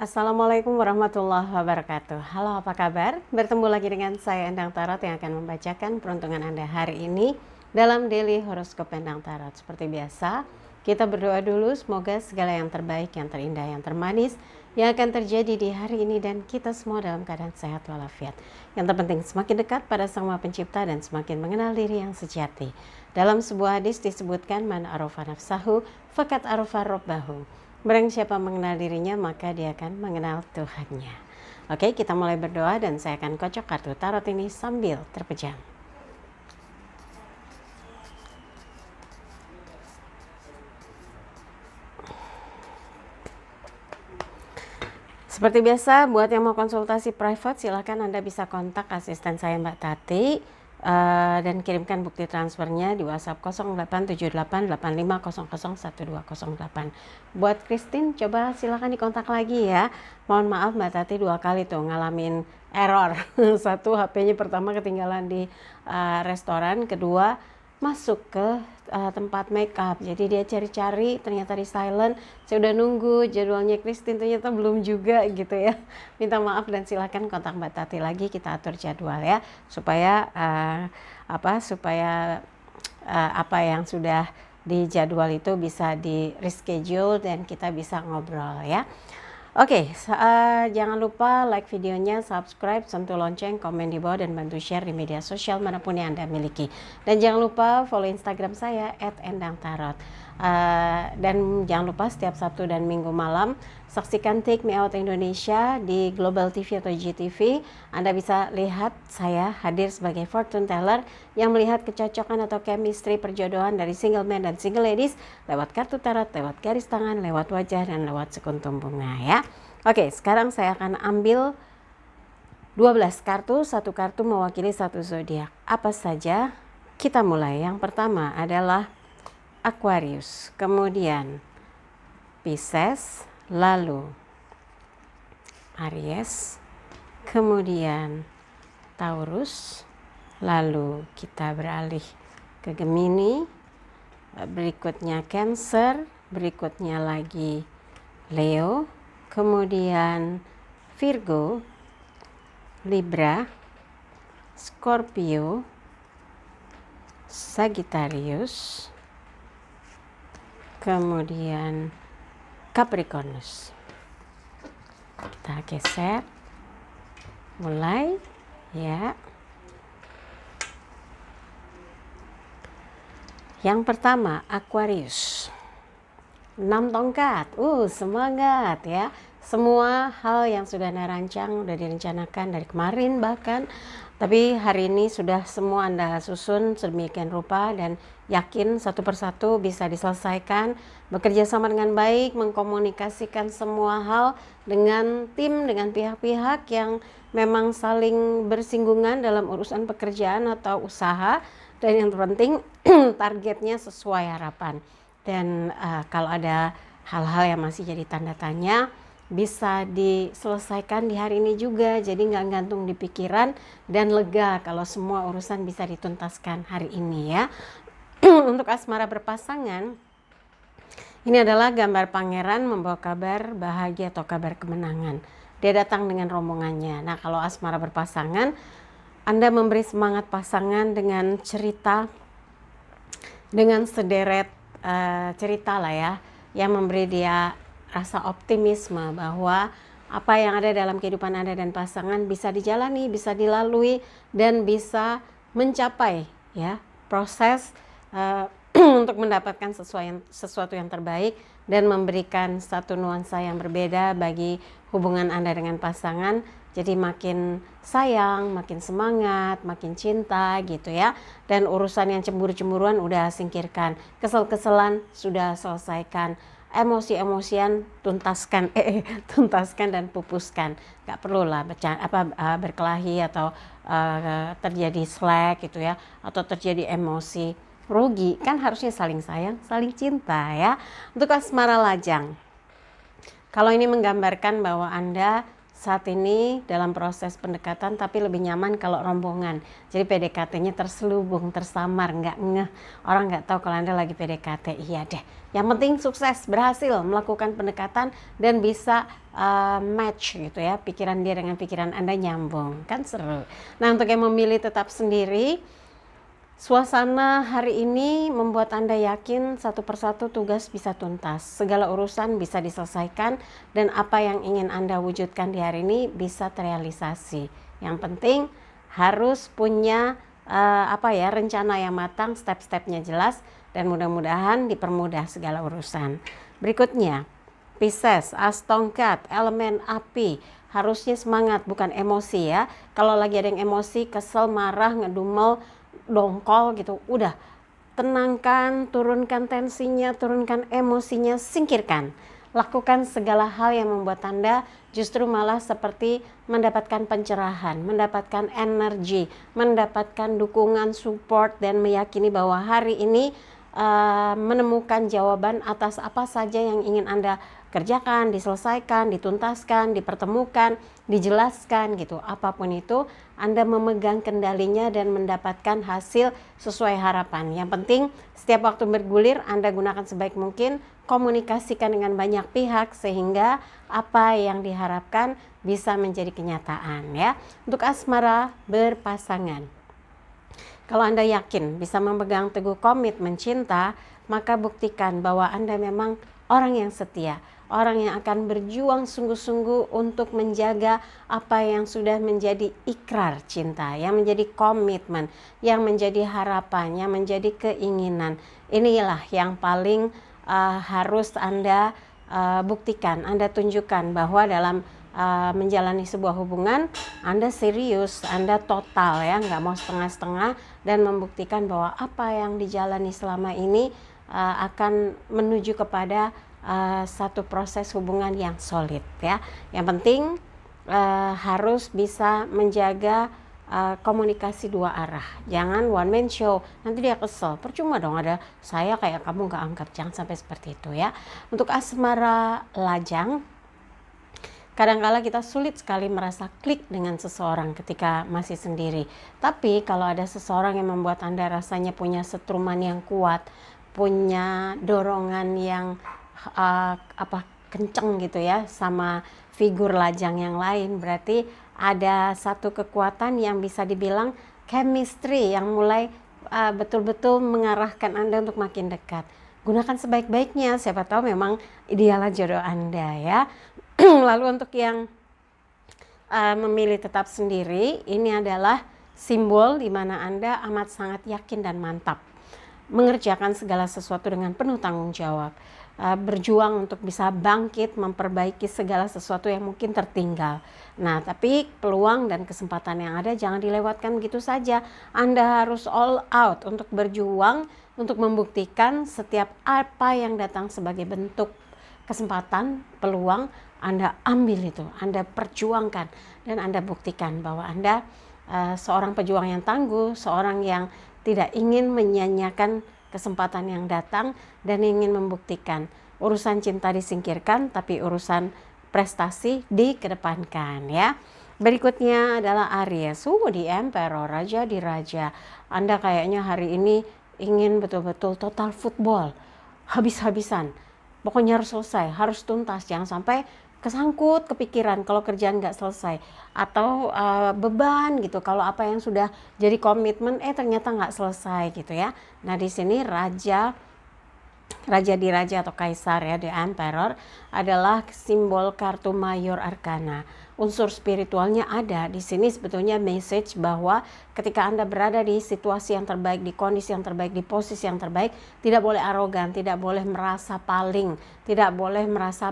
Assalamualaikum warahmatullahi wabarakatuh. Halo, apa kabar? Bertemu lagi dengan saya Endang Tarot yang akan membacakan peruntungan Anda hari ini dalam Daily Horoscope Endang Tarot. Seperti biasa, kita berdoa dulu semoga segala yang terbaik, yang terindah, yang termanis yang akan terjadi di hari ini dan kita semua dalam keadaan sehat walafiat. Yang terpenting semakin dekat pada Sang Maha Pencipta dan semakin mengenal diri yang sejati. Dalam sebuah hadis disebutkan man arafa nafsahu faqad arafa rabbahu. Barang siapa mengenal dirinya maka dia akan mengenal Tuhannya. Oke, kita mulai berdoa dan saya akan kocok kartu tarot ini sambil terpejam. Seperti biasa, buat yang mau konsultasi private silahkan Anda bisa kontak asisten saya Mbak Tati dan kirimkan bukti transfernya di WhatsApp 087885001208. Buat Christine, coba silahkan dikontak lagi ya. Mohon maaf Mbak Tati 2 kali tuh ngalamin error. Satu, HP-nya pertama ketinggalan di restoran, kedua masuk ke tempat makeup, jadi dia cari-cari ternyata di silent. Saya udah nunggu jadwalnya Christine ternyata belum juga gitu ya. Minta maaf dan silakan kontak Mbak Tati lagi, kita atur jadwal ya supaya apa yang sudah di jadwal itu bisa di reschedule dan kita bisa ngobrol ya. Oke, jangan lupa like videonya, subscribe, sentuh lonceng, komen di bawah, dan bantu share di media sosial manapun yang Anda miliki. Dan jangan lupa follow Instagram saya @endangtarot. Dan jangan lupa setiap Sabtu dan Minggu malam saksikan Take Me Out Indonesia di Global TV atau GTV. Anda bisa lihat saya hadir sebagai fortune teller yang melihat kecocokan atau chemistry perjodohan dari single man dan single ladies lewat kartu tarot, lewat garis tangan, lewat wajah, dan lewat sekuntum bunga ya. Oke, sekarang saya akan ambil 12 kartu, satu kartu mewakili satu zodiak. Apa saja? Kita mulai. Yang pertama adalah Aquarius, kemudian Pisces, lalu Aries, kemudian Taurus, lalu kita beralih ke Gemini, berikutnya Cancer, berikutnya lagi Leo, kemudian Virgo, Libra, Scorpio, Sagittarius, kemudian Capricornus. Kita geser, mulai ya. Yang pertama Aquarius, 6 tongkat. Semangat ya. Semua hal yang sudah Anda rancang udah direncanakan dari kemarin bahkan, tapi hari ini sudah semua Anda susun sedemikian rupa dan yakin satu persatu bisa diselesaikan. Bekerja sama dengan baik, mengkomunikasikan semua hal dengan tim, dengan pihak-pihak yang memang saling bersinggungan dalam urusan pekerjaan atau usaha, dan yang terpenting targetnya sesuai harapan. Dan kalau ada hal-hal yang masih jadi tanda tanya bisa diselesaikan di hari ini juga, jadi nggak gantung di pikiran dan lega kalau semua urusan bisa dituntaskan hari ini ya. Untuk asmara berpasangan, ini adalah gambar pangeran membawa kabar bahagia atau kabar kemenangan. Dia datang dengan rombongannya. Nah, kalau asmara berpasangan, Anda memberi semangat pasangan dengan cerita, dengan sederet cerita lah ya, yang memberi dia rasa optimisme bahwa apa yang ada dalam kehidupan Anda dan pasangan bisa dijalani, bisa dilalui, dan bisa mencapai ya proses untuk mendapatkan sesuatu yang terbaik dan memberikan satu nuansa yang berbeda bagi hubungan Anda dengan pasangan. Jadi makin sayang, makin semangat, makin cinta gitu ya. Dan urusan yang cemburu-cemburuan udah singkirkan, kesel-keselan sudah selesaikan, emosi-emosian tuntaskan, tuntaskan dan pupuskan. Gak perlu lah berkelahi atau terjadi slack gitu ya, atau terjadi emosi. Rugi, kan harusnya saling sayang, saling cinta ya. Untuk asmara lajang, kalau ini menggambarkan bahwa Anda saat ini dalam proses pendekatan, tapi lebih nyaman kalau rombongan. Jadi PDKT-nya terselubung, tersamar, nggak ngeh. Orang nggak tahu kalau Anda lagi PDKT. Iya deh. Yang penting sukses, berhasil melakukan pendekatan dan bisa match gitu ya. Pikiran dia dengan pikiran Anda nyambung. Kan seru. Nah, untuk yang memilih tetap sendiri, suasana hari ini membuat Anda yakin satu persatu tugas bisa tuntas, segala urusan bisa diselesaikan, dan apa yang ingin Anda wujudkan di hari ini bisa terrealisasi. Yang penting harus punya rencana yang matang, step-stepnya jelas, dan mudah-mudahan dipermudah segala urusan. Berikutnya, Pisces, as tongkat, elemen api. Harusnya semangat, bukan emosi ya. Kalau lagi ada yang emosi, kesel, marah, ngedumel, dongkol gitu, udah tenangkan, turunkan tensinya, turunkan emosinya, singkirkan. Lakukan segala hal yang membuat Anda justru malah seperti mendapatkan pencerahan, mendapatkan energi, mendapatkan dukungan, support, dan meyakini bahwa hari ini menemukan jawaban atas apa saja yang ingin Anda kerjakan, diselesaikan, dituntaskan, dipertemukan, dijelaskan gitu. Apapun itu, Anda memegang kendalinya dan mendapatkan hasil sesuai harapan. Yang penting setiap waktu bergulir Anda gunakan sebaik mungkin, komunikasikan dengan banyak pihak sehingga apa yang diharapkan bisa menjadi kenyataan ya. Untuk asmara berpasangan, kalau Anda yakin bisa memegang teguh komitmen cinta, maka buktikan bahwa Anda memang orang yang setia, orang yang akan berjuang sungguh-sungguh untuk menjaga apa yang sudah menjadi ikrar cinta, yang menjadi komitmen, yang menjadi harapan, yang menjadi keinginan. Inilah yang paling harus Anda buktikan, Anda tunjukkan bahwa dalam menjalani sebuah hubungan Anda serius, Anda total ya, nggak mau setengah-setengah, dan membuktikan bahwa apa yang dijalani selama ini akan menuju kepada satu proses hubungan yang solid ya. Yang penting harus bisa menjaga komunikasi dua arah, jangan one man show, nanti dia kesel, percuma dong ada saya kayak kamu nggak angkat, jangan sampai seperti itu ya. Untuk asmara lajang, kadang-kala kita sulit sekali merasa klik dengan seseorang ketika masih sendiri. Tapi kalau ada seseorang yang membuat Anda rasanya punya setruman yang kuat, punya dorongan yang kenceng gitu ya sama figur lajang yang lain, berarti ada satu kekuatan yang bisa dibilang chemistry yang mulai betul-betul mengarahkan Anda untuk makin dekat. Gunakan sebaik-baiknya, siapa tahu memang idealnya jodoh Anda ya. Lalu untuk yang memilih tetap sendiri, ini adalah simbol di mana Anda amat sangat yakin dan mantap mengerjakan segala sesuatu dengan penuh tanggung jawab, berjuang untuk bisa bangkit, memperbaiki segala sesuatu yang mungkin tertinggal. Nah, tapi peluang dan kesempatan yang ada jangan dilewatkan begitu saja. Anda harus all out untuk berjuang, untuk membuktikan setiap apa yang datang sebagai bentuk kesempatan, peluang, Anda ambil itu, Anda perjuangkan, dan Anda buktikan bahwa Anda seorang pejuang yang tangguh, seorang yang tidak ingin menyanyiakan kesempatan yang datang, dan ingin membuktikan urusan cinta disingkirkan tapi urusan prestasi dikedepankan ya. Berikutnya adalah Aries, di Emperor, raja di raja. Anda kayaknya hari ini ingin betul-betul total football, habis-habisan, pokoknya harus selesai, harus tuntas, jangan sampai kesangkut kepikiran kalau kerjaan nggak selesai, atau beban gitu kalau apa yang sudah jadi komitmen ternyata nggak selesai gitu ya. Nah, di sini raja di raja atau kaisar ya, the emperor adalah simbol kartu mayor arkana. Unsur spiritualnya ada di sini. Sebetulnya message bahwa ketika Anda berada di situasi yang terbaik, di kondisi yang terbaik, di posisi yang terbaik, tidak boleh arogan, tidak boleh merasa paling, tidak boleh merasa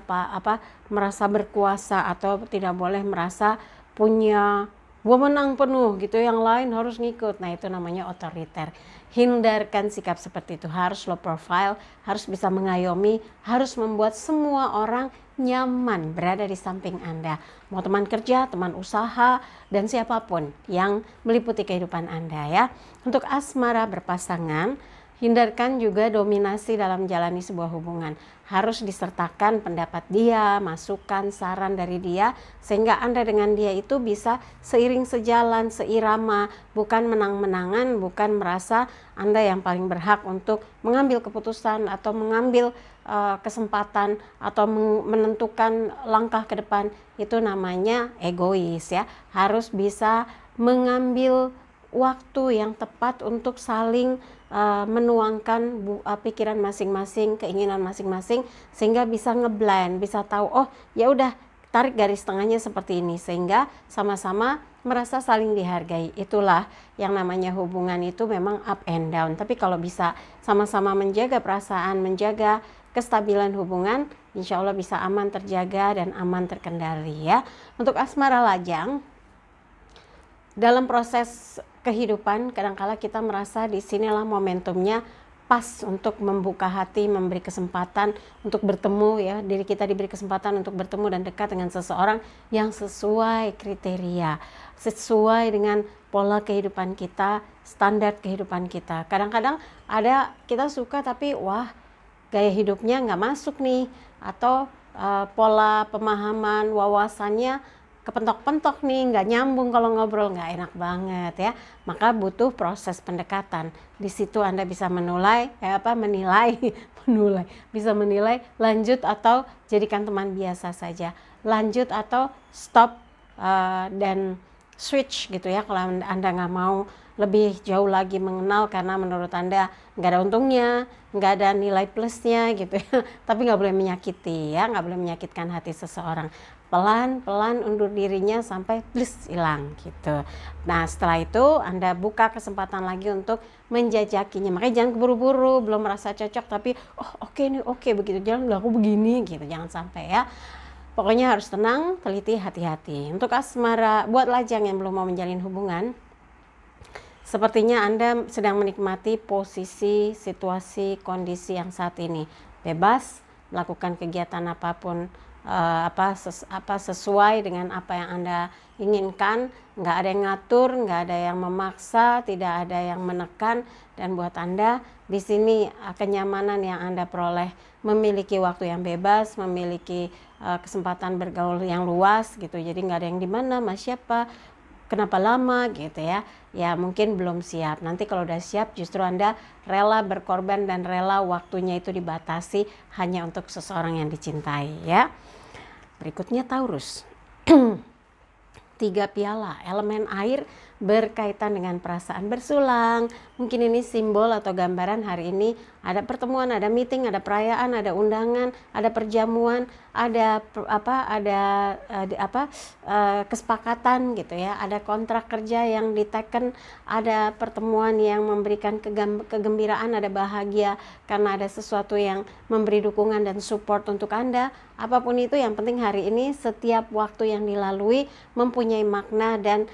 merasa berkuasa, atau tidak boleh merasa punya wewenang penuh gitu, yang lain harus ngikut. Nah, itu namanya otoriter. Hindarkan sikap seperti itu. Harus low profile, harus bisa mengayomi, harus membuat semua orang nyaman berada di samping Anda. Mau teman kerja, teman usaha, dan siapapun yang meliputi kehidupan Anda ya. Untuk asmara berpasangan, Hindarkan juga dominasi dalam menjalani sebuah hubungan. Harus disertakan pendapat dia, masukan, saran dari dia, sehingga Anda dengan dia itu bisa seiring sejalan, seirama, bukan menang-menangan, bukan merasa Anda yang paling berhak untuk mengambil keputusan atau mengambil kesempatan atau menentukan langkah ke depan. Itu namanya egois ya. Harus bisa mengambil waktu yang tepat untuk saling menuangkan pikiran masing-masing, keinginan masing-masing, sehingga bisa ngeblend, bisa tahu oh ya udah tarik garis tengahnya seperti ini, sehingga sama-sama merasa saling dihargai. Itulah yang namanya hubungan itu memang up and down. Tapi kalau bisa sama-sama menjaga perasaan, menjaga kestabilan hubungan, insya Allah bisa aman terjaga dan aman terkendali ya. Untuk asmara lajang, dalam proses kehidupan kadangkala kita merasa disinilah momentumnya pas untuk membuka hati, memberi kesempatan untuk bertemu ya, diri kita diberi kesempatan untuk bertemu dan dekat dengan seseorang yang sesuai kriteria, sesuai dengan pola kehidupan kita, standar kehidupan kita. Kadang-kadang ada kita suka tapi wah gaya hidupnya nggak masuk nih, atau pola pemahaman wawasannya kepentok-pentok nih, nggak nyambung, kalau ngobrol nggak enak banget ya. Maka butuh proses pendekatan. Di situ Anda bisa menilai, bisa menilai lanjut atau jadikan teman biasa saja, lanjut atau stop dan switch gitu ya. Kalau Anda nggak mau lebih jauh lagi mengenal karena menurut Anda nggak ada untungnya, nggak ada nilai plusnya gitu ya. Tapi nggak boleh menyakiti ya, nggak boleh menyakitkan hati seseorang. Pelan-pelan undur dirinya sampai plus hilang gitu. Nah setelah itu Anda buka kesempatan lagi untuk menjajakinya. Makanya jangan keburu-buru, belum merasa cocok tapi oh oke nih, oke begitu jangan aku begini gitu, jangan sampai ya. Pokoknya harus tenang, teliti, hati-hati. Untuk asmara, buat lajang yang belum mau menjalin hubungan, sepertinya Anda sedang menikmati posisi, situasi, kondisi yang saat ini. Bebas melakukan kegiatan apapun, sesuai dengan apa yang Anda inginkan. Nggak ada yang ngatur, nggak ada yang memaksa, tidak ada yang menekan. Dan buat Anda di sini kenyamanan yang Anda peroleh, memiliki waktu yang bebas, memiliki kesempatan bergaul yang luas gitu. Jadi nggak ada yang di mana, mas siapa, kenapa lama gitu ya. Ya mungkin belum siap. Nanti kalau udah siap justru Anda rela berkorban dan rela waktunya itu dibatasi hanya untuk seseorang yang dicintai ya. Berikutnya Taurus. 3 piala, elemen air berkaitan dengan perasaan bersulang. Mungkin ini simbol atau gambaran hari ini ada pertemuan, ada meeting, ada perayaan, ada undangan, ada perjamuan, ada kesepakatan gitu ya, ada kontrak kerja yang diteken, ada pertemuan yang memberikan kegembiraan, ada bahagia karena ada sesuatu yang memberi dukungan dan support untuk Anda. Apapun itu, yang penting hari ini setiap waktu yang dilalui mempunyai makna dan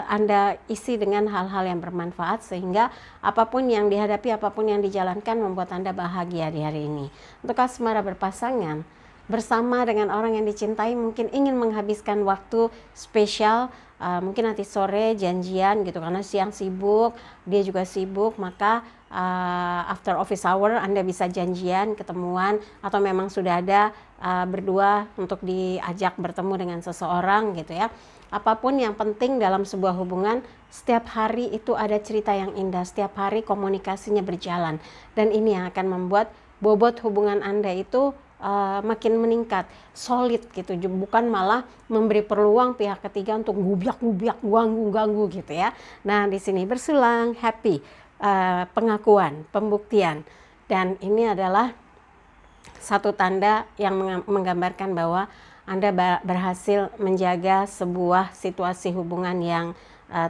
Anda isi dengan hal-hal yang bermanfaat, sehingga apapun yang dihadapi, apapun yang dijalankan membuat Anda bahagia di hari ini. Untuk asmara berpasangan, bersama dengan orang yang dicintai, mungkin ingin menghabiskan waktu spesial, mungkin nanti sore janjian gitu, karena siang sibuk, dia juga sibuk, maka after office hour Anda bisa janjian, ketemuan, atau memang sudah ada berdua untuk diajak bertemu dengan seseorang gitu ya. Apapun yang penting dalam sebuah hubungan, setiap hari itu ada cerita yang indah, setiap hari komunikasinya berjalan, dan ini yang akan membuat bobot hubungan Anda itu makin meningkat, solid gitu, bukan malah memberi peluang pihak ketiga untuk gubiak-gubiak, ganggu gitu ya. Nah di sini bersulang, happy, pengakuan, pembuktian, dan ini adalah satu tanda yang menggambarkan bahwa Anda berhasil menjaga sebuah situasi hubungan yang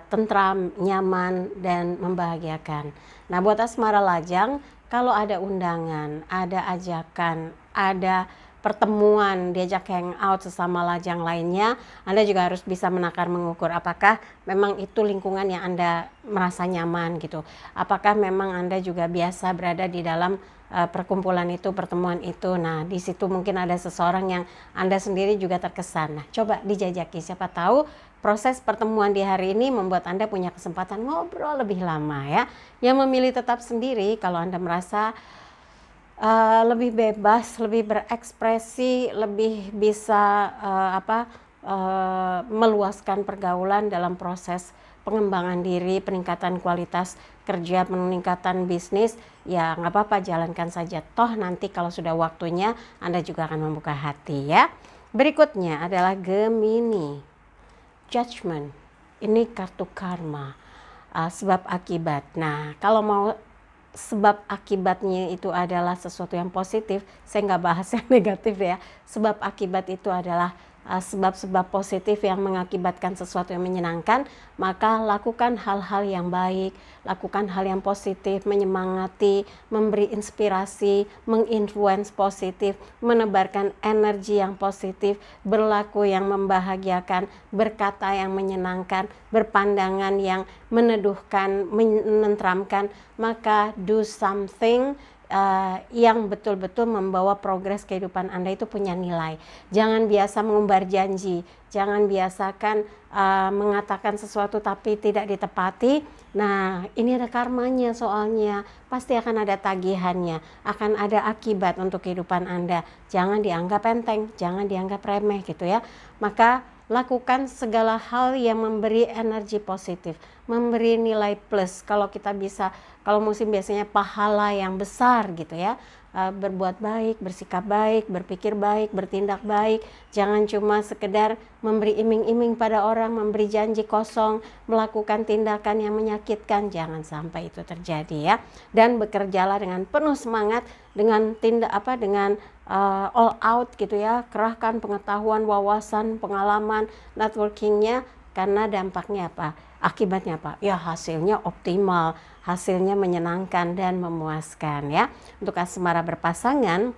tentram, nyaman, dan membahagiakan. Nah buat asmara lajang, kalau ada undangan, ada ajakan, ada pertemuan, diajak hangout sesama lajang lainnya, Anda juga harus bisa menakar, mengukur apakah memang itu lingkungan yang Anda merasa nyaman gitu. Apakah memang Anda juga biasa berada di dalam perkumpulan itu, pertemuan itu. Nah di situ mungkin ada seseorang yang Anda sendiri juga terkesan. Nah coba dijajaki, siapa tahu proses pertemuan di hari ini membuat Anda punya kesempatan ngobrol lebih lama ya. Yang memilih tetap sendiri, kalau Anda merasa lebih bebas, lebih berekspresi, lebih bisa meluaskan pergaulan dalam proses pengembangan diri, peningkatan kualitas kerja, peningkatan bisnis, ya nggak apa-apa, jalankan saja. Toh nanti kalau sudah waktunya Anda juga akan membuka hati ya. Berikutnya adalah Gemini, Judgment. Ini kartu karma, sebab akibat. Nah, kalau mau sebab akibatnya itu adalah sesuatu yang positif, saya nggak bahas yang negatif ya. Sebab akibat itu adalah sebab-sebab positif yang mengakibatkan sesuatu yang menyenangkan, maka lakukan hal-hal yang baik, lakukan hal yang positif, menyemangati, memberi inspirasi, menginfluence positif, menebarkan energi yang positif, berlaku yang membahagiakan, berkata yang menyenangkan, berpandangan yang meneduhkan, menenteramkan, maka do something yang betul-betul membawa progres kehidupan Anda itu punya nilai. Jangan biasa mengumbar janji, jangan biasakan mengatakan sesuatu tapi tidak ditepati. Nah, ini ada karmanya soalnya, pasti akan ada tagihannya, akan ada akibat untuk kehidupan Anda. Jangan dianggap enteng, jangan dianggap remeh gitu ya. Maka lakukan segala hal yang memberi energi positif, memberi nilai plus. Kalau kita bisa, kalau musim biasanya pahala yang besar gitu ya, berbuat baik, bersikap baik, berpikir baik, bertindak baik. Jangan cuma sekedar memberi iming-iming pada orang, memberi janji kosong, melakukan tindakan yang menyakitkan. Jangan sampai itu terjadi ya. Dan bekerjalah dengan penuh semangat, dengan dengan all out gitu ya. Kerahkan pengetahuan, wawasan, pengalaman, networkingnya, karena dampaknya apa? Akibatnya apa? Ya hasilnya optimal, hasilnya menyenangkan dan memuaskan ya. Untuk asmara berpasangan,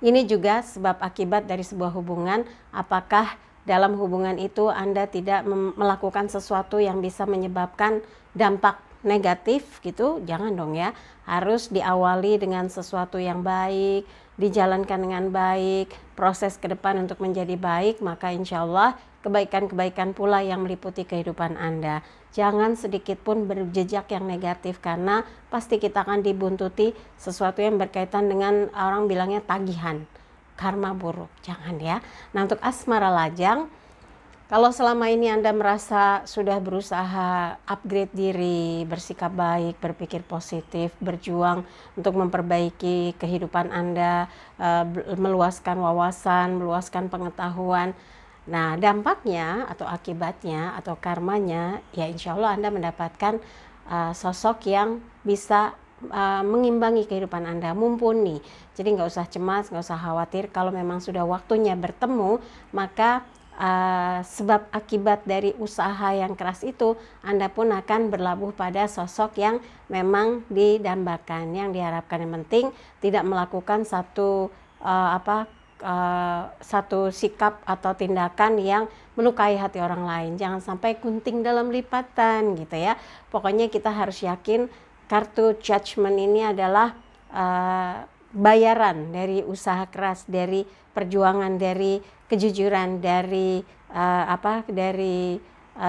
ini juga sebab akibat dari sebuah hubungan. Apakah dalam hubungan itu Anda tidak melakukan sesuatu yang bisa menyebabkan dampak negatif gitu? Jangan dong ya. Harus diawali dengan sesuatu yang baik, dijalankan dengan baik, proses ke depan untuk menjadi baik, maka insya Allah kebaikan-kebaikan pula yang meliputi kehidupan Anda. Jangan sedikit pun berjejak yang negatif, karena pasti kita akan dibuntuti sesuatu yang berkaitan dengan orang bilangnya tagihan, karma buruk. Jangan ya. Nah, untuk asmara lajang, kalau selama ini Anda merasa sudah berusaha upgrade diri, bersikap baik, berpikir positif, berjuang untuk memperbaiki kehidupan Anda, meluaskan wawasan, meluaskan pengetahuan. Nah, dampaknya atau akibatnya atau karmanya, ya insya Allah Anda mendapatkan sosok yang bisa mengimbangi kehidupan Anda, mumpuni. Jadi nggak usah cemas, nggak usah khawatir. Kalau memang sudah waktunya bertemu, maka sebab akibat dari usaha yang keras itu, Anda pun akan berlabuh pada sosok yang memang didambakan, yang diharapkan. Yang penting tidak melakukan satu satu sikap atau tindakan yang melukai hati orang lain. Jangan sampai gunting dalam lipatan gitu ya. Pokoknya kita harus yakin kartu Judgment ini adalah bayaran dari usaha keras, dari perjuangan, dari kejujuran, dari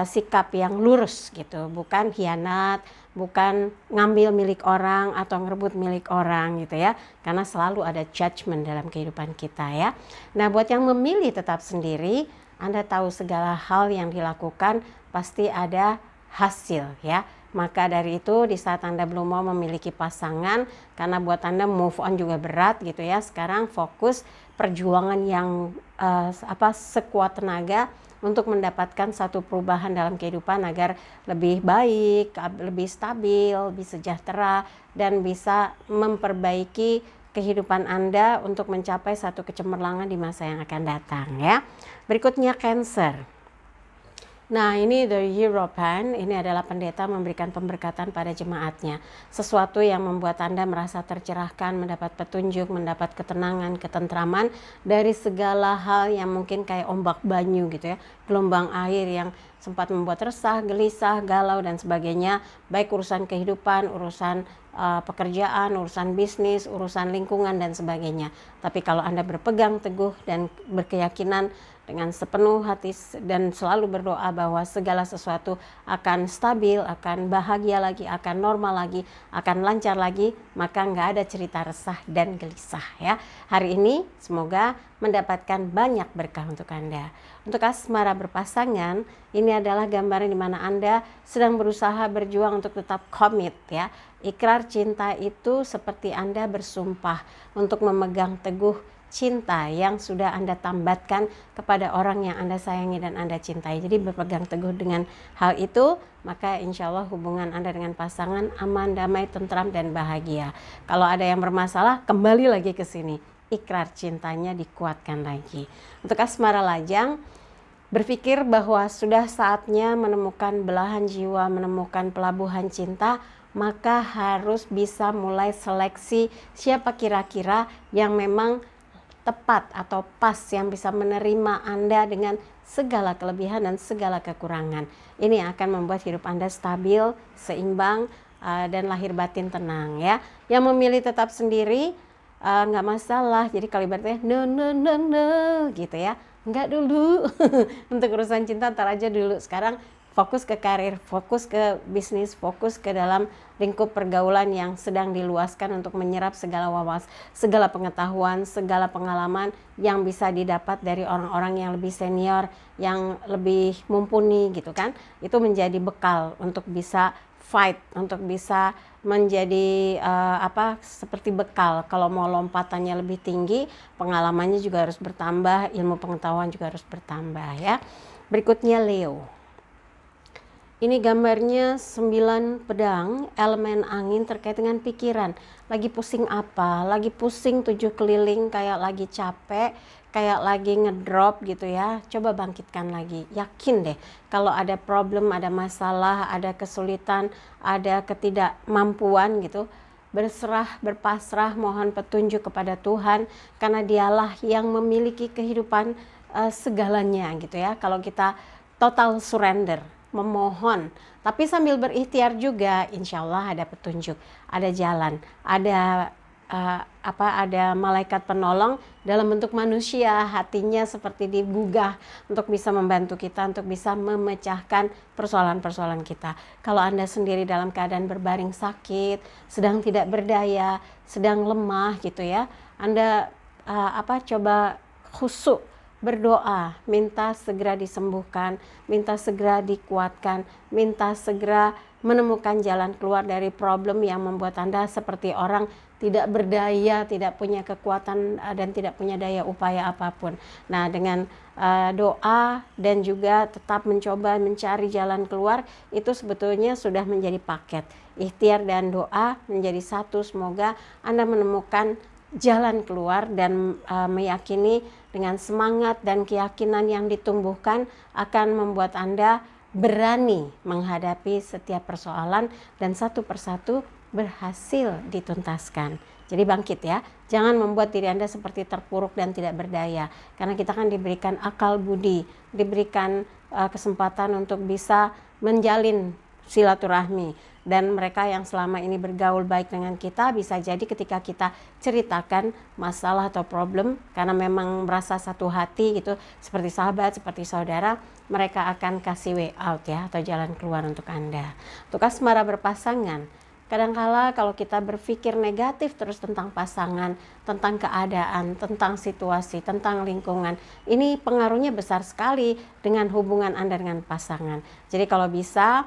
sikap yang lurus gitu, bukan khianat, bukan ngambil milik orang atau ngerebut milik orang gitu ya, karena selalu ada judgment dalam kehidupan kita ya. Nah, buat yang memilih tetap sendiri, Anda tahu segala hal yang dilakukan pasti ada hasil ya. Maka dari itu, di saat Anda belum mau memiliki pasangan, karena buat Anda move on juga berat gitu ya, sekarang fokus perjuangan yang sekuat tenaga untuk mendapatkan satu perubahan dalam kehidupan agar lebih baik, lebih stabil, lebih sejahtera, dan bisa memperbaiki kehidupan Anda untuk mencapai satu kecemerlangan di masa yang akan datang ya. Berikutnya Cancer. Nah, ini the Hierophant, ini adalah pendeta memberikan pemberkatan pada jemaatnya. Sesuatu yang membuat Anda merasa tercerahkan, mendapat petunjuk, mendapat ketenangan, ketentraman dari segala hal yang mungkin kayak ombak banyu gitu ya. Gelombang air yang sempat membuat resah, gelisah, galau, dan sebagainya. Baik urusan kehidupan, urusan pekerjaan, urusan bisnis, urusan lingkungan, dan sebagainya. Tapi kalau Anda berpegang teguh dan berkeyakinan dengan sepenuh hati dan selalu berdoa bahwa segala sesuatu akan stabil, akan bahagia lagi, akan normal lagi, akan lancar lagi, maka nggak ada cerita resah dan gelisah ya. Hari ini semoga mendapatkan banyak berkah untuk Anda. Untuk asmara berpasangan, ini adalah gambaran di mana Anda sedang berusaha berjuang untuk tetap komit ya. Ikrar cinta itu seperti Anda bersumpah untuk memegang teguh cinta yang sudah Anda tambatkan kepada orang yang Anda sayangi dan Anda cintai. Jadi berpegang teguh dengan hal itu, maka insya Allah hubungan Anda dengan pasangan aman, damai, tentram, dan bahagia. Kalau ada yang bermasalah, kembali lagi ke sini. Ikrar cintanya dikuatkan lagi. Untuk asmara lajang, berpikir bahwa sudah saatnya menemukan belahan jiwa, menemukan pelabuhan cinta, maka harus bisa mulai seleksi siapa kira-kira yang memang tepat atau pas, yang bisa menerima Anda dengan segala kelebihan dan segala kekurangan. Ini akan membuat hidup Anda stabil, seimbang, dan lahir batin tenang ya. Yang memilih tetap sendiri nggak masalah. Jadi kalau ibaratnya no gitu ya, nggak dulu. Untuk urusan cinta ntar aja dulu. Sekarang fokus ke karir, fokus ke bisnis, fokus ke dalam lingkup pergaulan yang sedang diluaskan untuk menyerap segala segala pengetahuan, segala pengalaman yang bisa didapat dari orang-orang yang lebih senior, yang lebih mumpuni gitu kan. Itu menjadi bekal untuk bisa fight, untuk bisa menjadi seperti bekal kalau mau lompatannya lebih tinggi, pengalamannya juga harus bertambah, ilmu pengetahuan juga harus bertambah ya. Berikutnya Leo. Ini gambarnya 9 pedang, elemen angin terkait dengan pikiran. Lagi pusing apa? Lagi pusing 7 keliling, kayak lagi capek, kayak lagi ngedrop gitu ya. Coba bangkitkan lagi. Yakin deh kalau ada problem, ada masalah, ada kesulitan, ada ketidakmampuan gitu. Berserah, berpasrah, mohon petunjuk kepada Tuhan, karena dialah yang memiliki kehidupan segalanya gitu ya. Kalau kita total surrender, memohon, tapi sambil berikhtiar juga, insya Allah ada petunjuk, ada jalan, ada ada malaikat penolong dalam bentuk manusia, hatinya seperti digugah untuk bisa membantu kita, untuk bisa memecahkan persoalan-persoalan kita. Kalau Anda sendiri dalam keadaan berbaring sakit, sedang tidak berdaya, sedang lemah gitu ya, Anda coba khusyuk berdoa, minta segera disembuhkan, minta segera dikuatkan, minta segera menemukan jalan keluar dari problem yang membuat Anda seperti orang tidak berdaya, tidak punya kekuatan dan tidak punya daya upaya apapun. Nah, dengan doa dan juga tetap mencoba mencari jalan keluar, itu sebetulnya sudah menjadi paket. Ikhtiar dan doa menjadi satu. Semoga Anda menemukan jalan keluar dan meyakini dengan semangat dan keyakinan yang ditumbuhkan akan membuat Anda berani menghadapi setiap persoalan dan satu persatu berhasil dituntaskan. Jadi bangkit ya, jangan membuat diri Anda seperti terpuruk dan tidak berdaya, karena kita kan diberikan akal budi, diberikan kesempatan untuk bisa menjalin silaturahmi, dan mereka yang selama ini bergaul baik dengan kita, bisa jadi ketika kita ceritakan masalah atau problem, karena memang merasa satu hati gitu, seperti sahabat, seperti saudara, mereka akan kasih way out ya, atau jalan keluar untuk Anda. Untuk asmara berpasangan, kadangkala kalau kita berpikir negatif terus tentang pasangan, tentang keadaan, tentang situasi, tentang lingkungan, ini pengaruhnya besar sekali dengan hubungan Anda dengan pasangan. Jadi kalau bisa,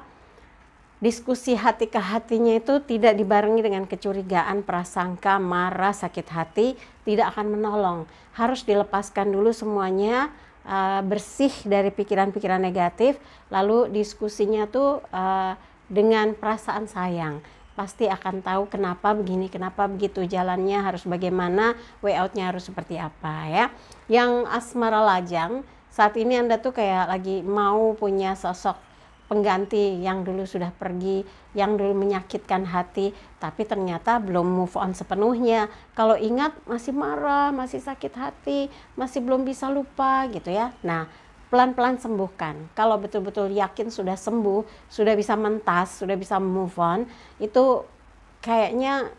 diskusi hati ke hatinya itu tidak dibarengi dengan kecurigaan, prasangka, marah, sakit hati, tidak akan menolong. Harus dilepaskan dulu semuanya, bersih dari pikiran-pikiran negatif, lalu diskusinya tuh dengan perasaan sayang. Pasti akan tahu kenapa begini, kenapa begitu, jalannya harus bagaimana, way out-nya harus seperti apa ya. Yang asmara lajang, saat ini Anda tuh kayak lagi mau punya sosok pengganti yang dulu sudah pergi, yang dulu menyakitkan hati, tapi ternyata belum move on sepenuhnya. Kalau ingat masih marah, masih sakit hati, masih belum bisa lupa gitu ya. Nah, pelan-pelan sembuhkan. Kalau betul-betul yakin sudah sembuh, sudah bisa mentas, sudah bisa move on, itu kayaknya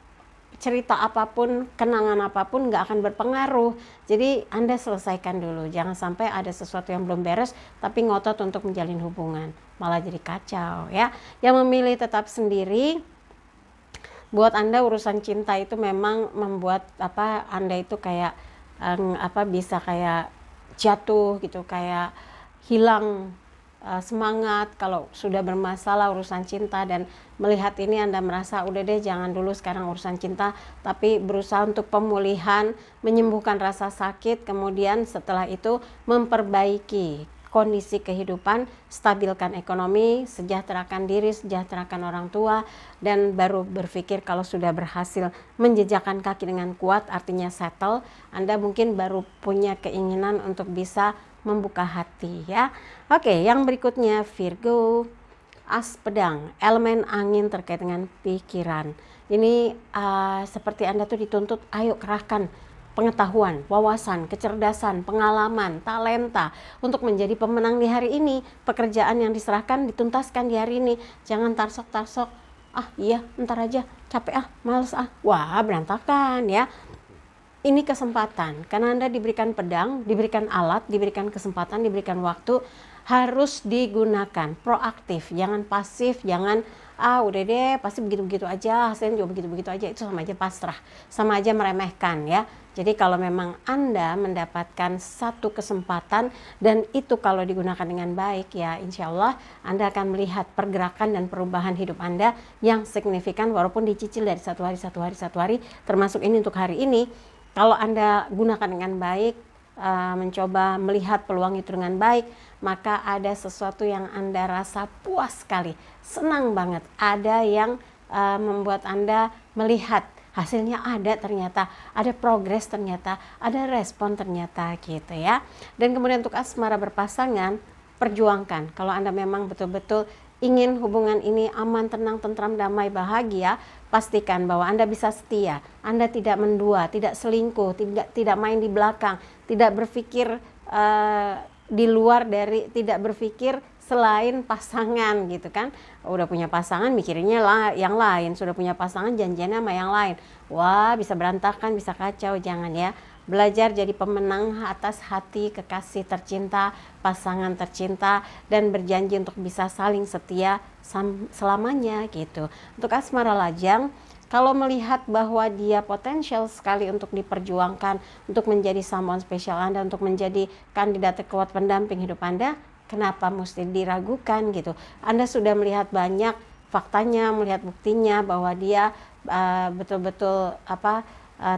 cerita apapun, kenangan apapun nggak akan berpengaruh. Jadi Anda selesaikan dulu, jangan sampai ada sesuatu yang belum beres tapi ngotot untuk menjalin hubungan, malah jadi kacau ya. Yang memilih tetap sendiri, buat Anda urusan cinta itu memang membuat Anda itu kayak bisa kayak jatuh gitu, kayak hilang semangat kalau sudah bermasalah urusan cinta, dan melihat ini Anda merasa udah deh jangan dulu sekarang urusan cinta, tapi berusaha untuk pemulihan, menyembuhkan rasa sakit, kemudian setelah itu memperbaiki kondisi kehidupan, stabilkan ekonomi, sejahterakan diri, sejahterakan orang tua, dan baru berpikir kalau sudah berhasil menjejakkan kaki dengan kuat, artinya settle, Anda mungkin baru punya keinginan untuk bisa membuka hati ya. Oke, yang berikutnya Virgo, as pedang, elemen angin terkait dengan pikiran. Ini seperti Anda tuh dituntut, ayo kerahkan pengetahuan, wawasan, kecerdasan, pengalaman, talenta untuk menjadi pemenang di hari ini. Pekerjaan yang diserahkan dituntaskan di hari ini. Jangan tarsok-tarsok, iya ntar aja, capek males wah berantakan ya. Ini kesempatan, karena Anda diberikan pedang, diberikan alat, diberikan kesempatan, diberikan waktu, harus digunakan, proaktif, jangan pasif, jangan udah deh pasti begitu-begitu aja, hasilnya juga begitu-begitu aja, itu sama aja pasrah, sama aja meremehkan ya. Jadi kalau memang Anda mendapatkan satu kesempatan dan itu kalau digunakan dengan baik ya, insya Allah Anda akan melihat pergerakan dan perubahan hidup Anda yang signifikan, walaupun dicicil dari satu hari, termasuk ini untuk hari ini. Kalau Anda gunakan dengan baik, mencoba melihat peluang itu dengan baik, maka ada sesuatu yang Anda rasa puas sekali, senang banget. Ada yang membuat Anda melihat hasilnya ada, ternyata ada progres, ternyata ada respon ternyata gitu ya. Dan kemudian untuk asmara berpasangan, perjuangkan. Kalau Anda memang betul-betul ingin hubungan ini aman, tenang, tentram, damai, bahagia, pastikan bahwa Anda bisa setia, Anda tidak mendua, tidak selingkuh, tidak main di belakang, tidak berpikir di luar dari, tidak berpikir selain pasangan gitu kan. Udah punya pasangan mikirinnya yang lain, sudah punya pasangan janjiannya sama yang lain. Wah, bisa berantakan, bisa kacau. Jangan ya. Belajar jadi pemenang atas hati kekasih tercinta, pasangan tercinta, dan berjanji untuk bisa saling setia selamanya gitu. Untuk asmara lajang, kalau melihat bahwa dia potensial sekali untuk diperjuangkan, untuk menjadi someone spesial Anda, untuk menjadi kandidat terkuat pendamping hidup Anda, kenapa mesti diragukan gitu? Anda sudah melihat banyak faktanya, melihat buktinya bahwa dia betul-betul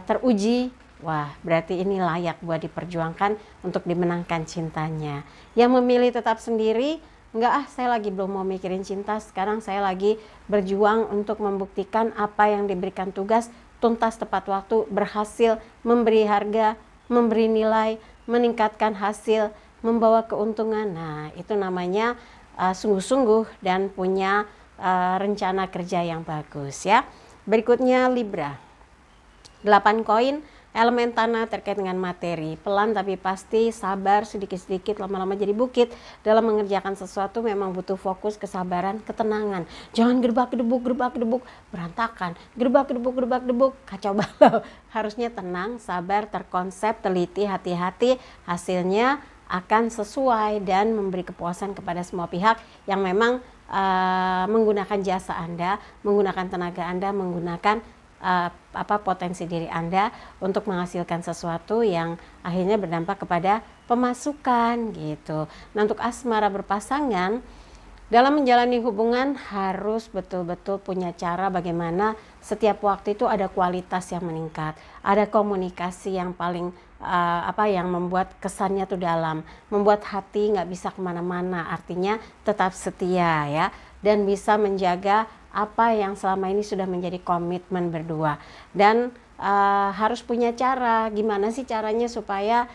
teruji. Wah, berarti ini layak buat diperjuangkan untuk dimenangkan cintanya. Yang memilih tetap sendiri, enggak saya lagi belum mau mikirin cinta, sekarang saya lagi berjuang untuk membuktikan apa yang diberikan tugas, tuntas tepat waktu, berhasil, memberi harga, memberi nilai, meningkatkan hasil, membawa keuntungan. Nah, itu namanya sungguh-sungguh dan punya rencana kerja yang bagus ya. Berikutnya Libra, 8 koin, elemen tanah terkait dengan materi, pelan tapi pasti, sabar sedikit-sedikit, lama-lama jadi bukit. Dalam mengerjakan sesuatu memang butuh fokus, kesabaran, ketenangan. Jangan gerbak-gedebuk, berantakan. Gerbak-gedebuk, kacau balau. Harusnya tenang, sabar, terkonsep, teliti, hati-hati. Hasilnya akan sesuai dan memberi kepuasan kepada semua pihak yang memang menggunakan jasa Anda, menggunakan tenaga Anda, menggunakan potensi diri Anda untuk menghasilkan sesuatu yang akhirnya berdampak kepada pemasukan gitu. Nah, untuk asmara berpasangan, dalam menjalani hubungan harus betul-betul punya cara bagaimana setiap waktu itu ada kualitas yang meningkat, ada komunikasi yang paling yang membuat kesannya tuh dalam, membuat hati nggak bisa kemana-mana, artinya tetap setia ya, dan bisa menjaga apa yang selama ini sudah menjadi komitmen berdua. Dan harus punya cara, gimana sih caranya supaya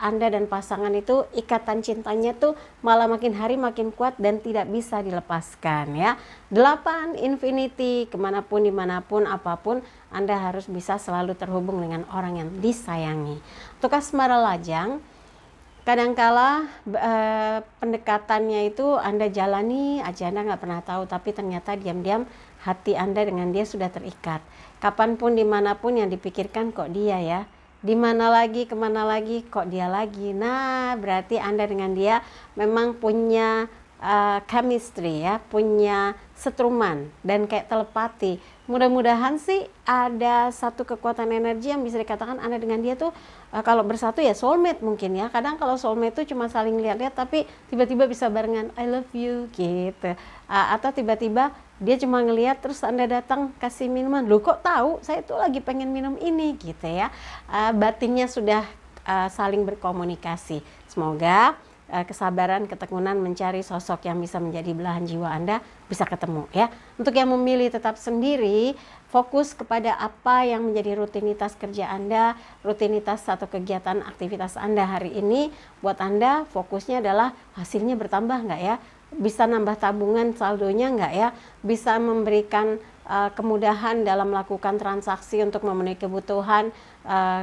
Anda dan pasangan itu ikatan cintanya tuh malah makin hari makin kuat dan tidak bisa dilepaskan ya. 8 infinity, kemanapun, dimanapun, apapun, Anda harus bisa selalu terhubung dengan orang yang disayangi. Untuk asmara lajang, kadangkala pendekatannya itu Anda jalani aja, Anda nggak pernah tahu, tapi ternyata diam-diam hati Anda dengan dia sudah terikat. Kapanpun dimanapun yang dipikirkan kok dia ya, di mana lagi, kemana lagi, kok dia lagi. Nah, berarti Anda dengan dia memang punya chemistry ya, punya setruman dan kayak telepati. Mudah-mudahan sih ada satu kekuatan energi yang bisa dikatakan Anda dengan dia tuh kalau bersatu ya soulmate mungkin ya. Kadang kalau soulmate tuh cuma saling lihat-lihat tapi tiba-tiba bisa barengan I love you gitu. Atau tiba-tiba dia cuma ngelihat terus Anda datang kasih minuman. Loh kok tahu? Saya tuh lagi pengen minum ini gitu ya. Batinnya sudah saling berkomunikasi. Semoga kesabaran, ketekunan mencari sosok yang bisa menjadi belahan jiwa Anda bisa ketemu ya. Untuk yang memilih tetap sendiri, fokus kepada apa yang menjadi rutinitas kerja Anda, rutinitas atau kegiatan aktivitas Anda hari ini. Buat Anda fokusnya adalah hasilnya bertambah nggak ya? Bisa nambah tabungan saldonya nggak ya? Bisa memberikan kemudahan dalam melakukan transaksi untuk memenuhi kebutuhan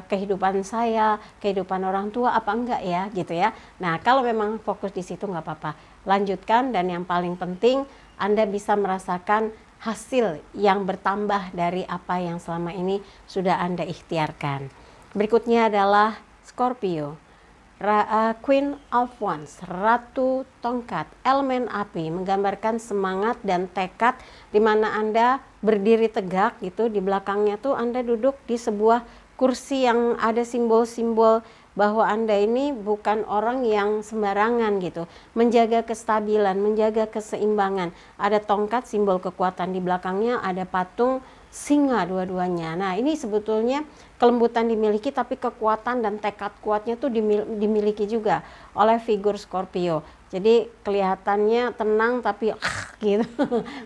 kehidupan saya, kehidupan orang tua apa enggak ya gitu ya. Nah kalau memang fokus di situ nggak apa-apa, lanjutkan, dan yang paling penting Anda bisa merasakan hasil yang bertambah dari apa yang selama ini sudah Anda ikhtiarkan. Berikutnya adalah Scorpio. Queen of Wands, Ratu Tongkat, elemen api, menggambarkan semangat dan tekad di mana Anda berdiri tegak gitu. Di belakangnya tuh Anda duduk di sebuah kursi yang ada simbol-simbol bahwa Anda ini bukan orang yang sembarangan gitu, menjaga kestabilan, menjaga keseimbangan. Ada tongkat simbol kekuatan, di belakangnya ada patung singa dua-duanya. Nah ini sebetulnya kelembutan dimiliki, tapi kekuatan dan tekad kuatnya tuh dimiliki juga oleh figur Scorpio. Jadi kelihatannya tenang tapi gitu.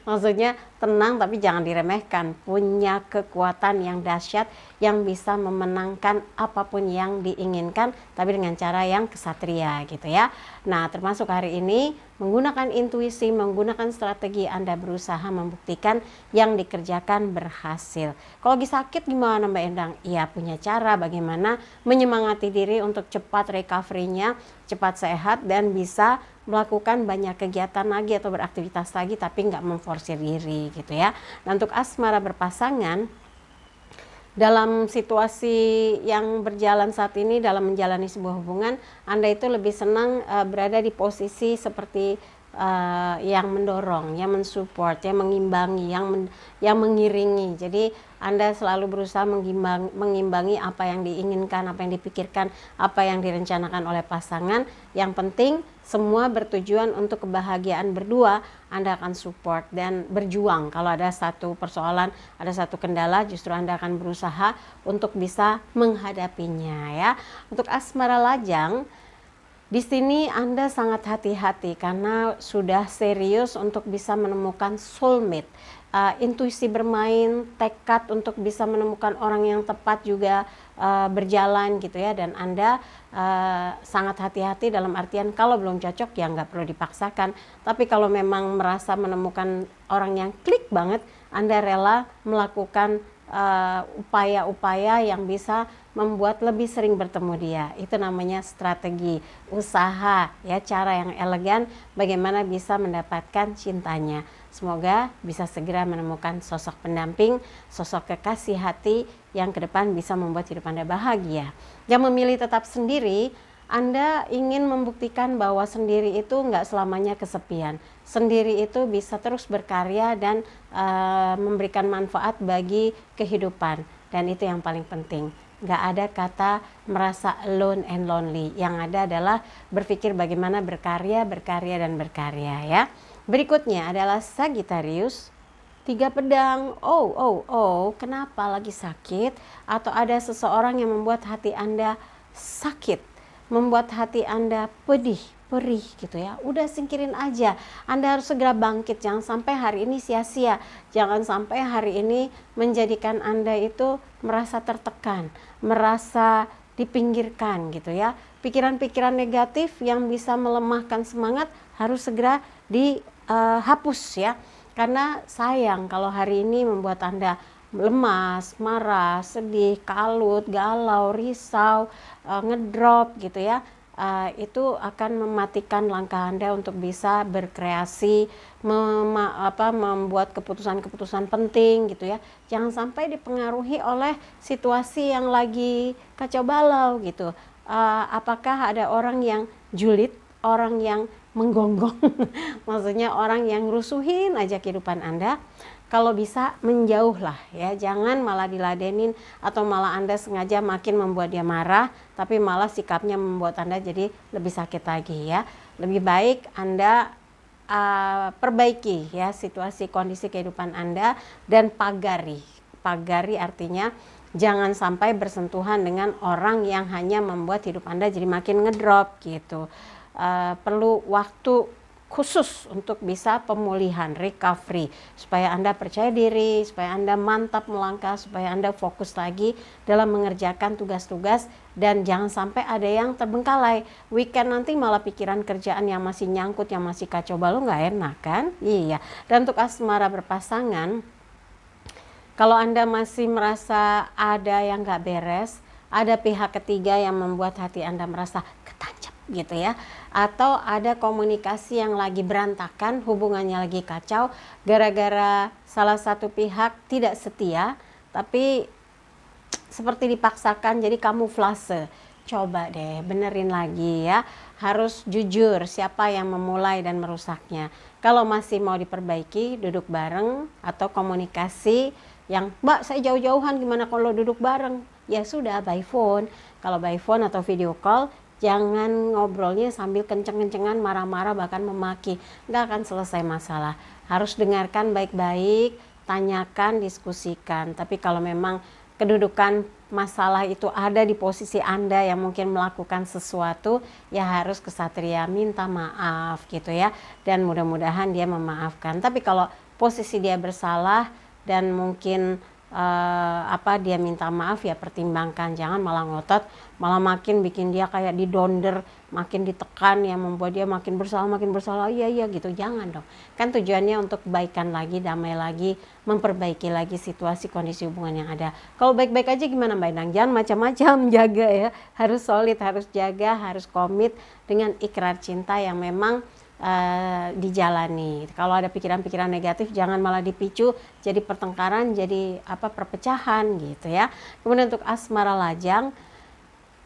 Maksudnya tenang tapi jangan diremehkan, punya kekuatan yang dahsyat yang bisa memenangkan apapun yang diinginkan tapi dengan cara yang kesatria gitu ya. Nah, termasuk hari ini menggunakan intuisi, menggunakan strategi, Anda berusaha membuktikan yang dikerjakan berhasil. Kalau lagi sakit gimana Mbak Endang? Iya, punya cara bagaimana menyemangati diri untuk cepat recovery-nya, cepat sehat dan bisa melakukan banyak kegiatan lagi atau beraktivitas lagi tapi nggak memforsir diri gitu ya. Nah, untuk asmara berpasangan, dalam situasi yang berjalan saat ini dalam menjalani sebuah hubungan, Anda itu lebih senang berada di posisi seperti yang mendorong, yang mensupport, yang mengimbangi, yang mengiringi. Jadi Anda selalu berusaha mengimbangi apa yang diinginkan, apa yang dipikirkan, apa yang direncanakan oleh pasangan. Yang penting semua bertujuan untuk kebahagiaan berdua. Anda akan support dan berjuang. Kalau ada satu persoalan, ada satu kendala, justru Anda akan berusaha untuk bisa menghadapinya ya. Untuk asmara lajang, di sini Anda sangat hati-hati karena sudah serius untuk bisa menemukan soulmate. Intuisi bermain, tekad untuk bisa menemukan orang yang tepat juga berjalan gitu ya. Dan Anda sangat hati-hati dalam artian kalau belum cocok ya nggak perlu dipaksakan. Tapi kalau memang merasa menemukan orang yang klik banget, Anda rela melakukan upaya-upaya yang bisa membuat lebih sering bertemu dia. Itu namanya strategi, usaha ya, cara yang elegan bagaimana bisa mendapatkan cintanya. Semoga bisa segera menemukan sosok pendamping, sosok kekasih hati yang ke depan bisa membuat hidup Anda bahagia. Yang memilih tetap sendiri, Anda ingin membuktikan bahwa sendiri itu nggak selamanya kesepian. Sendiri itu bisa terus berkarya dan memberikan manfaat bagi kehidupan. Dan itu yang paling penting. Nggak ada kata merasa alone and lonely. Yang ada adalah berpikir bagaimana berkarya, dan berkarya ya. Berikutnya adalah Sagittarius. 3 pedang. Kenapa lagi sakit? Atau ada seseorang yang membuat hati Anda sakit, membuat hati Anda pedih, perih gitu ya. Udah singkirin aja. Anda harus segera bangkit. Jangan sampai hari ini sia-sia. Jangan sampai hari ini menjadikan Anda itu merasa tertekan, merasa dipinggirkan gitu ya. Pikiran-pikiran negatif yang bisa melemahkan semangat harus segera dihapus ya. Karena sayang kalau hari ini membuat Anda lemas, marah, sedih, kalut, galau, risau, ngedrop gitu ya. itu akan mematikan langkah Anda untuk bisa berkreasi, membuat keputusan-keputusan penting gitu ya. Jangan sampai dipengaruhi oleh situasi yang lagi kacau balau gitu. Apakah ada orang yang julid, orang yang menggonggong, maksudnya orang yang rusuhin aja kehidupan Anda? Kalau bisa menjauhlah ya, jangan malah diladenin atau malah Anda sengaja makin membuat dia marah, tapi malah sikapnya membuat Anda jadi lebih sakit lagi ya. Lebih baik Anda perbaiki ya situasi kondisi kehidupan Anda dan pagari. Pagari artinya jangan sampai bersentuhan dengan orang yang hanya membuat hidup Anda jadi makin ngedrop gitu. Perlu waktu khusus untuk bisa pemulihan, recovery, supaya Anda percaya diri, supaya Anda mantap melangkah, supaya Anda fokus lagi dalam mengerjakan tugas-tugas, dan jangan sampai ada yang terbengkalai. Weekend nanti malah pikiran kerjaan yang masih nyangkut, yang masih kacau balau, nggak enak kan? Iya. Dan untuk asmara berpasangan, kalau Anda masih merasa ada yang nggak beres, ada pihak ketiga yang membuat hati Anda merasa ketancap gitu ya, atau ada komunikasi yang lagi berantakan, hubungannya lagi kacau gara-gara salah satu pihak tidak setia tapi seperti dipaksakan jadi kamuflase. Coba deh benerin lagi ya, harus jujur siapa yang memulai dan merusaknya. Kalau masih mau diperbaiki, duduk bareng atau komunikasi yang, Mbak saya jauh-jauhan, gimana kalau duduk bareng? Ya sudah, by phone. Kalau by phone atau video call, jangan ngobrolnya sambil kenceng-kencengan, marah-marah, bahkan memaki. Nggak akan selesai masalah. Harus dengarkan baik-baik, tanyakan, diskusikan. Tapi kalau memang kedudukan masalah itu ada di posisi Anda yang mungkin melakukan sesuatu, ya harus kesatria minta maaf gitu ya. Dan mudah-mudahan dia memaafkan. Tapi kalau posisi dia bersalah dan mungkin dia minta maaf, ya pertimbangkan, jangan malah ngotot, malah makin bikin dia kayak didonder, makin ditekan, yang membuat dia makin bersalah, iya gitu. Jangan dong, kan tujuannya untuk kebaikan lagi, damai lagi, memperbaiki lagi situasi kondisi hubungan yang ada. Kalau baik-baik aja gimana Mbak Endang? Jangan macam-macam, jaga ya, harus solid, harus jaga, harus komit dengan ikrar cinta yang memang dijalani. Kalau ada pikiran-pikiran negatif, jangan malah dipicu jadi pertengkaran, jadi perpecahan gitu ya. Kemudian untuk asmara lajang,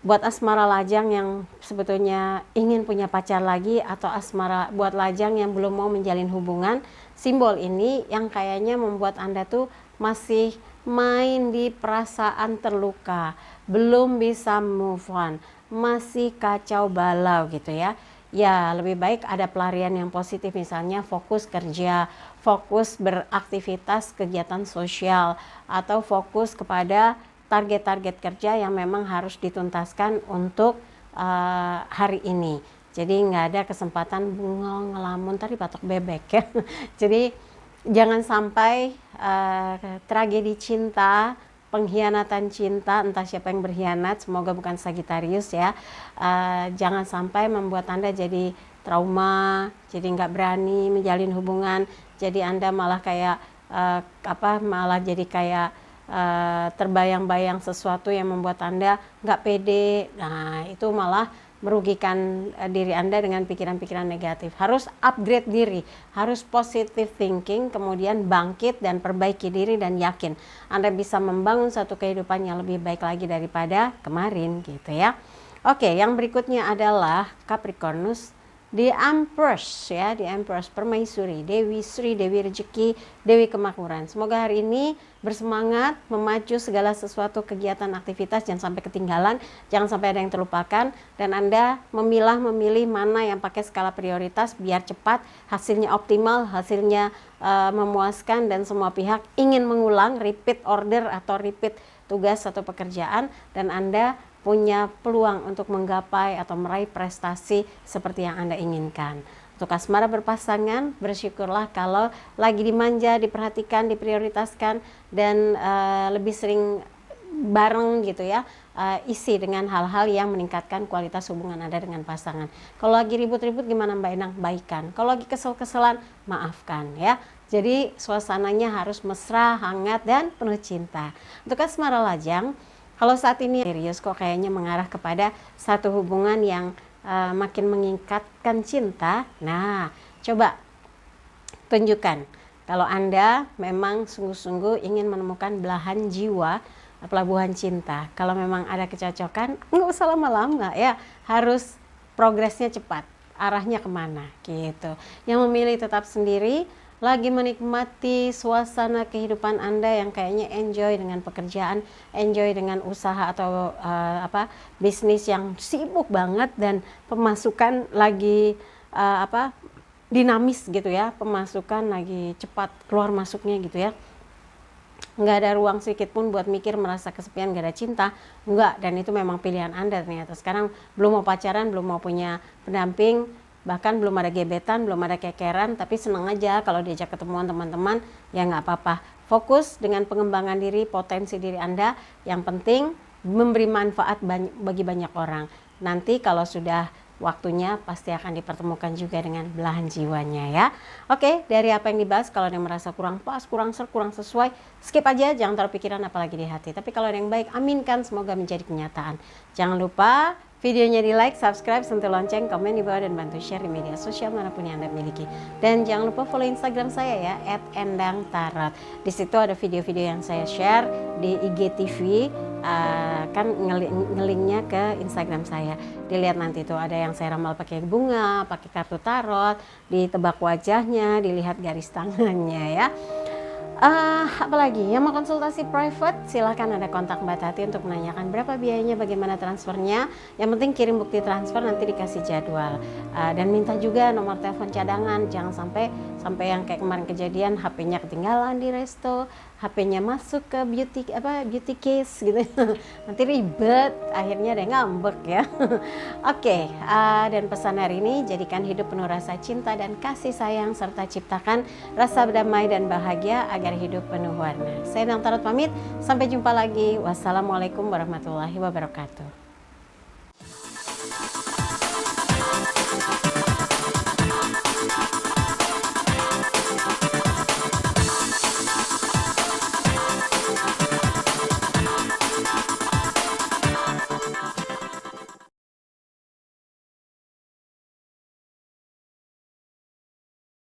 buat asmara lajang yang sebetulnya ingin punya pacar lagi, atau asmara buat lajang yang belum mau menjalin hubungan, simbol ini yang kayaknya membuat Anda tuh masih main di perasaan terluka, belum bisa move on, masih kacau balau gitu ya. Ya lebih baik ada pelarian yang positif, misalnya fokus kerja, fokus beraktivitas kegiatan sosial, atau fokus kepada target-target kerja yang memang harus dituntaskan untuk hari ini. Jadi nggak ada kesempatan bengong ngelamun tadi patok bebek ya. Jadi jangan sampai tragedi cinta, pengkhianatan cinta, entah siapa yang berkhianat, semoga bukan Sagittarius ya, jangan sampai membuat Anda jadi trauma, jadi nggak berani menjalin hubungan, jadi Anda malah kayak malah jadi kayak terbayang-bayang sesuatu yang membuat Anda nggak pede. Nah itu malah merugikan diri Anda dengan pikiran-pikiran negatif. Harus upgrade diri, harus positive thinking, kemudian bangkit dan perbaiki diri dan yakin Anda bisa membangun satu kehidupan yang lebih baik lagi daripada kemarin gitu ya. Oke, yang berikutnya adalah Capricornus, The Empress ya, The Empress, permaisuri, Dewi Sri, Dewi Rezeki, Dewi Kemakmuran. Semoga hari ini bersemangat memacu segala sesuatu kegiatan aktivitas, jangan sampai ketinggalan, jangan sampai ada yang terlupakan, dan Anda memilih mana yang pakai skala prioritas biar cepat, hasilnya optimal, hasilnya memuaskan, dan semua pihak ingin mengulang, repeat order atau repeat tugas atau pekerjaan, dan Anda punya peluang untuk menggapai atau meraih prestasi seperti yang Anda inginkan. Untuk asmara berpasangan, bersyukurlah kalau lagi dimanja, diperhatikan, diprioritaskan, dan lebih sering bareng gitu ya, isi dengan hal-hal yang meningkatkan kualitas hubungan Anda dengan pasangan. Kalau lagi ribut-ribut gimana Mbak Endang? Baikan. Kalau lagi kesel-keselan, maafkan ya. Jadi suasananya harus mesra, hangat, dan penuh cinta. Untuk asmara lajang, kalau saat ini serius kok kayaknya mengarah kepada satu hubungan yang makin meningkatkan cinta. Nah, coba tunjukkan kalau Anda memang sungguh-sungguh ingin menemukan belahan jiwa, pelabuhan cinta. Kalau memang ada kecocokan, nggak usah lama-lama ya, harus progresnya cepat, arahnya kemana gitu. Yang memilih tetap sendiri, lagi menikmati suasana kehidupan Anda yang kayaknya enjoy dengan pekerjaan, enjoy dengan usaha atau bisnis yang sibuk banget dan pemasukan lagi dinamis gitu ya, pemasukan lagi cepat keluar masuknya gitu ya. Nggak ada ruang sedikit pun buat mikir, merasa kesepian, nggak ada cinta, nggak. Dan itu memang pilihan Anda ternyata. Sekarang belum mau pacaran, belum mau punya pendamping, bahkan belum ada gebetan, belum ada kekeran, tapi senang aja kalau diajak ketemuan teman-teman, ya nggak apa-apa. Fokus dengan pengembangan diri, potensi diri Anda, yang penting memberi manfaat bagi banyak orang. Nanti kalau sudah waktunya pasti akan dipertemukan juga dengan belahan jiwanya ya. Oke, dari apa yang dibahas, kalau ada yang merasa kurang pas, kurang sesuai, skip aja, jangan taruh pikiran apalagi di hati. Tapi kalau ada yang baik, aminkan, semoga menjadi kenyataan. Jangan lupa videonya di like, subscribe, sentuh lonceng, komen di bawah, dan bantu share di media sosial manapun yang Anda miliki. Dan jangan lupa follow Instagram saya ya, @endangtarot. Di situ ada video-video yang saya share di IGTV, kan ngelinknya ke Instagram saya. Dilihat nanti tuh ada yang saya ramal pakai bunga, pakai kartu tarot, ditebak wajahnya, dilihat garis tangannya ya. Apalagi yang mau konsultasi private, silahkan ada kontak Mbak Tati untuk menanyakan berapa biayanya, bagaimana transfernya. Yang penting kirim bukti transfer, nanti dikasih jadwal. Dan minta juga nomor telepon cadangan, jangan sampai yang kayak kemarin kejadian, HP-nya ketinggalan di resto, HP-nya masuk ke beauty case gitu. Nanti ribet, akhirnya ada yang ngambek ya. Oke, dan pesan hari ini, jadikan hidup penuh rasa cinta dan kasih sayang, serta ciptakan rasa damai dan bahagia agar hidup penuh warna. Saya Endang Tarot pamit, sampai jumpa lagi. Wassalamualaikum warahmatullahi wabarakatuh.